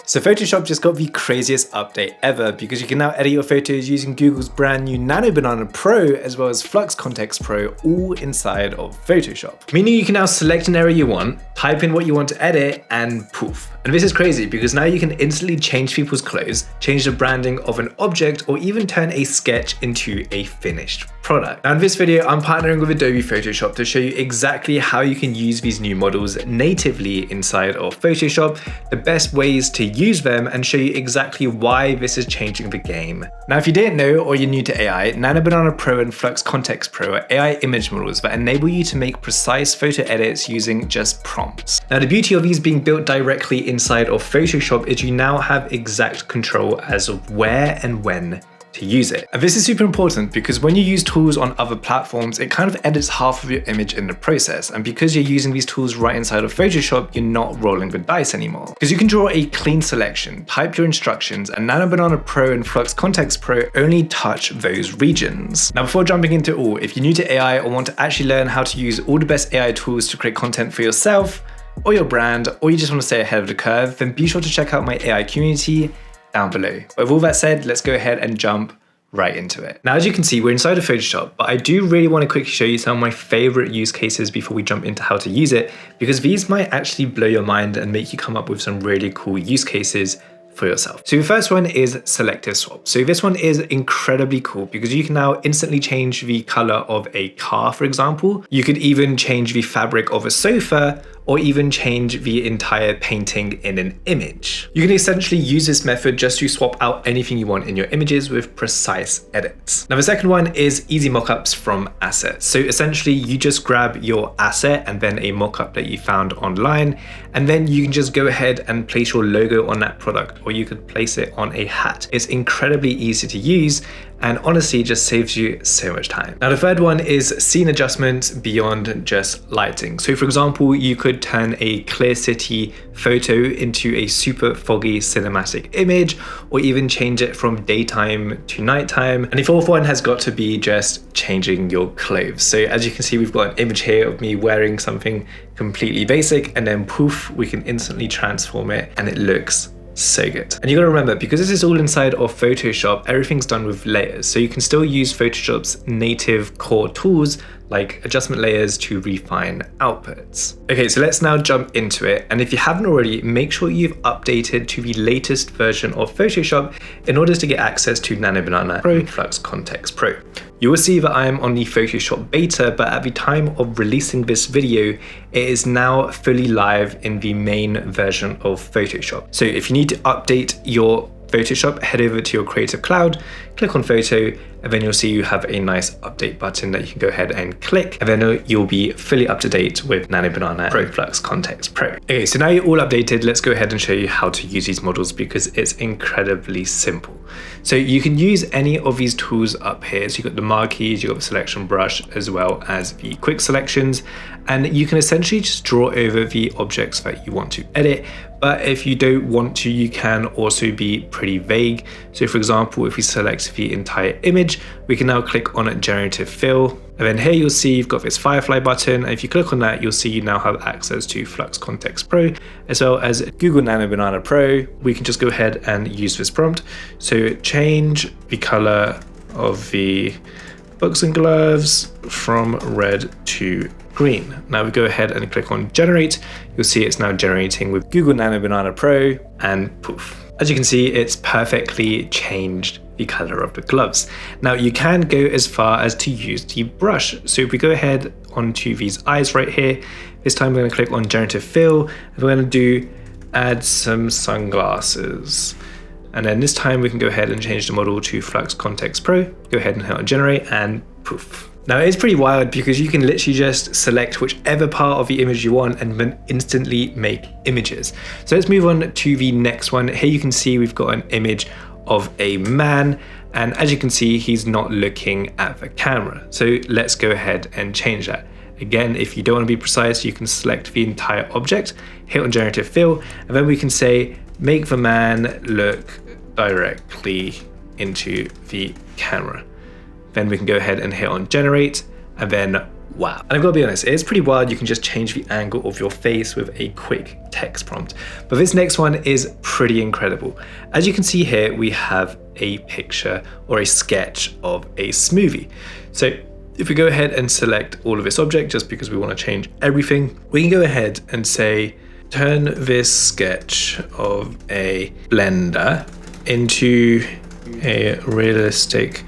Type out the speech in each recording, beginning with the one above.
So Photoshop just got the craziest update ever because you can now edit your photos using Google's brand new Nano Pro as well as Flux Kontext Pro all inside of Photoshop. Meaning you can now select an area you want, type in what you want to edit and poof. And this is crazy because now you can instantly change people's clothes, change the branding of an object, or even turn a sketch into a finished product. Now in this video, I'm partnering with Adobe Photoshop to show you exactly how you can use these new models natively inside of Photoshop, the best ways to use them, and show you exactly why this is changing the game. Now, if you didn't know or you're new to AI, Nano Pro and Flux Kontext Pro are AI image models that enable you to make precise photo edits using just prompts. Now, the beauty of these being built directly inside of Photoshop is you now have exact control as of where and when to use it. And this is super important because when you use tools on other platforms, it kind of edits half of your image in the process. And because you're using these tools right inside of Photoshop, you're not rolling the dice anymore. Because you can draw a clean selection, type your instructions, and Nano Pro and Flux Kontext Pro only touch those regions. Now, before jumping into all, if you're new to AI or want to actually learn how to use all the best AI tools to create content for yourself or your brand, or you just want to stay ahead of the curve, then be sure to check out my AI community down below. But with all that said, let's go ahead and jump right into it. Now, as you can see, we're inside of Photoshop, but I do really want to quickly show you some of my favorite use cases before we jump into how to use it, because these might actually blow your mind and make you come up with some really cool use cases for yourself. So the first one is Selective Swap. So this one is incredibly cool because you can now instantly change the color of a car, for example. You could even change the fabric of a sofa, or even change the entire painting in an image. You can essentially use this method just to swap out anything you want in your images with precise edits. Now, the second one is easy mockups from assets. So essentially you just grab your asset and then a mockup that you found online, and then you can just go ahead and place your logo on that product, or you could place it on a hat. It's incredibly easy to use and honestly just saves you so much time. Now, the third one is scene adjustments beyond just lighting. So for example, you could turn a clear city photo into a super foggy cinematic image, or even change it from daytime to nighttime. And the fourth one has got to be just changing your clothes. So as you can see, we've got an image here of me wearing something completely basic, and then poof, we can instantly transform it and it looks so good. And you gotta remember, because this is all inside of Photoshop, everything's done with layers. So you can still use Photoshop's native core tools like adjustment layers to refine outputs. Okay, so let's now jump into it. And if you haven't already, make sure you've updated to the latest version of Photoshop in order to get access to Nano Pro and Flux Kontext Pro. You will see that I am on the Photoshop beta, but at the time of releasing this video, it is now fully live in the main version of Photoshop. So if you need to update your Photoshop, head over to your Creative Cloud, click on Photo, and then you'll see you have a nice update button that you can go ahead and click, and then you'll be fully up to date with Nano Pro Flux Kontext Pro. Okay, so now you're all updated, let's go ahead and show you how to use these models because it's incredibly simple. So you can use any of these tools up here. So you've got the marquees, you've got the selection brush, as well as the quick selections, and you can essentially just draw over the objects that you want to edit. But if you don't want to, you can also be pretty vague. So for example, if we select the entire image, we can now click on Generative Fill. And then here you'll see you've got this Firefly button. And if you click on that, you'll see you now have access to Flux Kontext Pro, as well as Google Nano Pro. We can just go ahead and use this prompt. So change the color of the books and gloves from red to green. Now we go ahead and click on generate. You'll see it's now generating with Google Nano Pro, and poof. As you can see, it's perfectly changed the color of the gloves. Now you can go as far as to use the brush. So if we go ahead onto these eyes right here, this time we're going to click on Generative Fill, and we're going to do add some sunglasses. And then this time we can go ahead and change the model to Flux Kontext Pro, go ahead and hit on generate, and poof. Now it's pretty wild because you can literally just select whichever part of the image you want and then instantly make images. So let's move on to the next one. Here you can see we've got an image of a man, and as you can see, he's not looking at the camera. So let's go ahead and change that. Again, if you don't want to be precise, you can select the entire object, hit on Generative Fill, and then we can say, make the man look directly into the camera. Then we can go ahead and hit on generate, and then wow. And I've got to be honest, it is pretty wild. You can just change the angle of your face with a quick text prompt. But this next one is pretty incredible. As you can see here, we have a picture or a sketch of a smoothie. So if we go ahead and select all of this object, just because we want to change everything, we can go ahead and say, turn this sketch of a blender into a realistic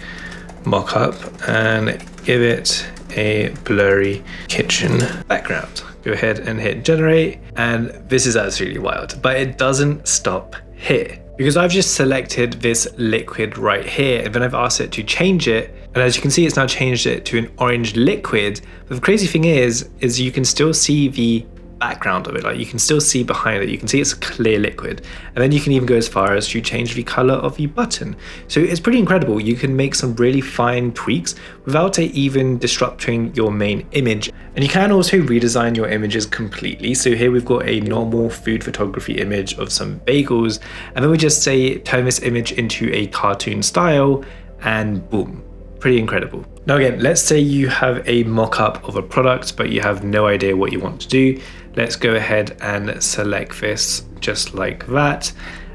mock-up and give it a blurry kitchen background. Go ahead and hit generate, and this is absolutely wild, but it doesn't stop here. Because I've just selected this liquid right here, and then I've asked it to change it, and as you can see, it's now changed it to an orange liquid. But the crazy thing is you can still see the background of it, like you can still see behind it, you can see it's a clear liquid, and then you can even go as far as to change the color of the button. So it's pretty incredible. You can make some really fine tweaks without it even disrupting your main image. And you can also redesign your images completely. So here we've got a normal food photography image of some bagels, and then we just say turn this image into a cartoon style, and boom, pretty incredible. Now again, let's say you have a mock-up of a product, but you have no idea what you want to do. Let's go ahead and select this just like that.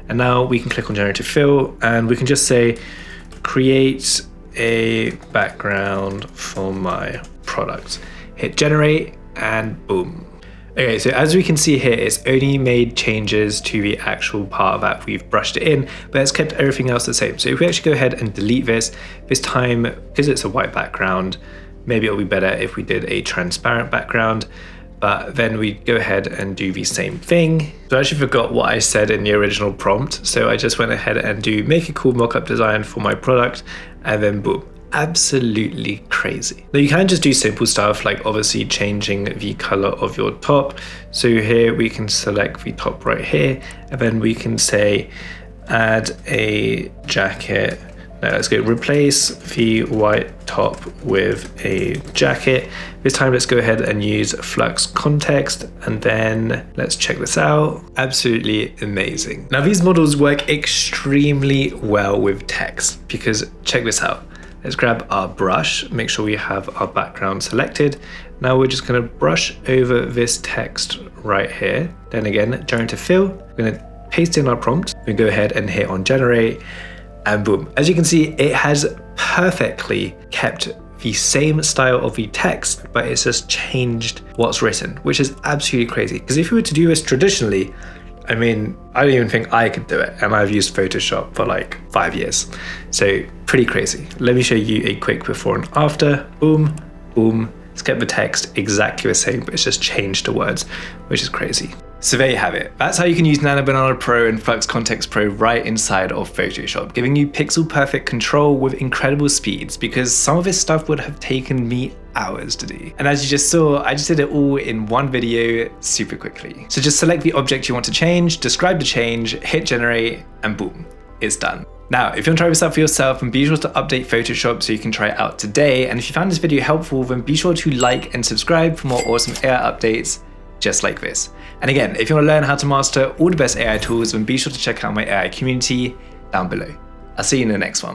And now we can click on Generative Fill, and we can just say, create a background for my product. Hit generate, and boom. Okay, so as we can see here, it's only made changes to the actual part that we've brushed it in, but it's kept everything else the same. So if we actually go ahead and delete this time, because it's a white background, maybe it'll be better if we did a transparent background, but then we go ahead and do the same thing. So I actually forgot what I said in the original prompt. So I just went ahead and do make a cool mockup design for my product, and then boom. Absolutely crazy. Now you can just do simple stuff like obviously changing the color of your top. So here we can select the top right here, and then we can say add a jacket. Now let's go replace the white top with a jacket. This time let's go ahead and use Flux Kontext, and then let's check this out. Absolutely amazing. Now these models work extremely well with text, because check this out. Let's grab our brush, make sure we have our background selected. Now we're just gonna brush over this text right here. Then again, Generative Fill, we're gonna paste in our prompt. We go ahead and hit on generate, and boom. As you can see, it has perfectly kept the same style of the text, but it's just changed what's written, which is absolutely crazy. Because if you were to do this traditionally, I mean, I don't even think I could do it, and I've used Photoshop for like 5 years. So pretty crazy. Let me show you a quick before and after. Boom, boom. It's kept the text exactly the same, but it's just changed the words, which is crazy. So there you have it. That's how you can use Nano Banana Pro and Flux Kontext Pro right inside of Photoshop, giving you pixel perfect control with incredible speeds, because some of this stuff would have taken me hours to do. And as you just saw, I just did it all in one video super quickly. So just select the object you want to change, describe the change, hit generate, and boom, it's done. Now, if you want to try this out for yourself, then be sure to update Photoshop so you can try it out today. And if you found this video helpful, then be sure to like and subscribe for more awesome AI updates just like this. And again, if you want to learn how to master all the best AI tools, then be sure to check out my AI community down below. I'll see you in the next one.